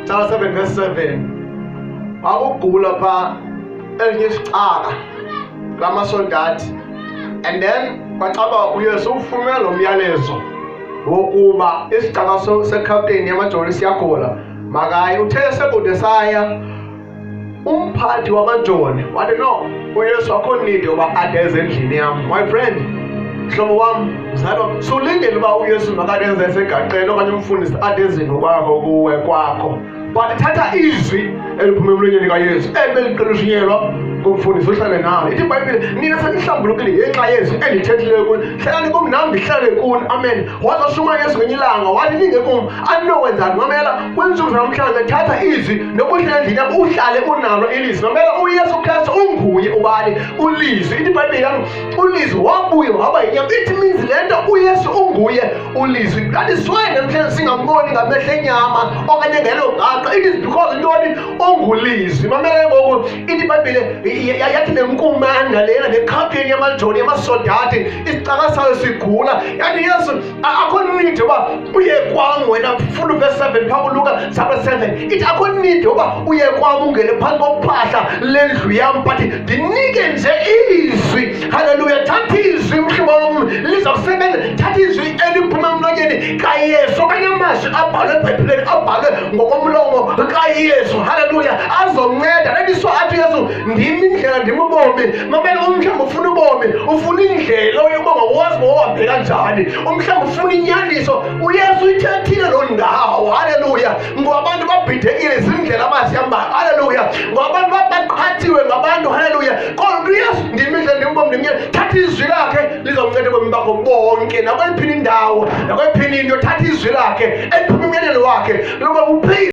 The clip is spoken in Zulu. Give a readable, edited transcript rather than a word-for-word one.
John 7 verse 7. Wakugula pha elinye isixaka lamasoldati, and then kwacaba uYesu ufumela lo myalezo wokuba isixaka secaptain yamajoni siyagula makaye. Uthe sekude saya umphathi wamajoni wathi no, uYesu akho need yoba adeze endlini yam. My friend, mhlobo wam, mzalwa, sulindele uba uYesu makadeze esegaqeni okanye umfundisi adeze ngokwakho kuwe kwakho, but thatha izwi eliphuma emlonyeni kaYesu ebeliqinishinyelwa ngumfundisi uhlale nawe. Ithi iBhayibhile, nina senihlambulukile ngenxa yezwi endithethileyo kuni, hlalani kum nam ndihlale kuni. Amen. Wazashuma Yesu ngenye ilanga wathi ningekum andinokwenzani. Mamela, kwiintsuku zanamhlanje thatha izwi nokuhlala endlini yakho uhlale unalo ilizwi. Mamela, uYesu Kristu unguye ubani ulizwi. Ithi iBhayibhile yami, ulizwi wabuya waba yinyama. It means le nto uYesu unguye ulizwi. That is why namhlanje singamboni ngamehlo enyama okanye ngelo gaqa. It is because ntoni ungulizwi. Mamela, ngoku ithi iBhayibhile yathi nenkumanda lena nekhapheni yamajoni yamasoldati isicaka sayo sigula, yathi Yesu akho need yoba uye kwam wena. Full verse 7 phaa kuLuka chapter 7 ithi akho need yoba uye kwam ungene phantsi kophahla lendlu yam, but ndinike nje izwi. Haleluya. Thatha izwi mhlobo wam liza kusebenza. Thatha izwi eliphuma emlonyeni kaYesu okanye amazwi abhalwe eBhayibhileni abhalwe ngokomlomo kaYesu. Haleluya. Azonceda. That is why athi Yesu ndimi indlela ndim ubomi. Mamela, umhlawumbi ufuna ubomi, ufuna indlela yokuba ngawazi mawuhambe kanjani, umhlawumbi ufuna inyaniso, uYesu uyithethile loo ndawo. Haleluya. Ngoba abantu babhidekile zindlela abazihambayo. Haleluya. Ngoba abantu baqhathiwe ngabantu. Haleluya. Kodwa uYesu ndimi indlela ndim ubomi ndim. Thatha izwi lakhe lizawunceda ubomi bakho bonke, nakweliphini indawo, nakweliphini into. Thatha izwi lakhe eliphuma emyalelo wakhe loba uphile.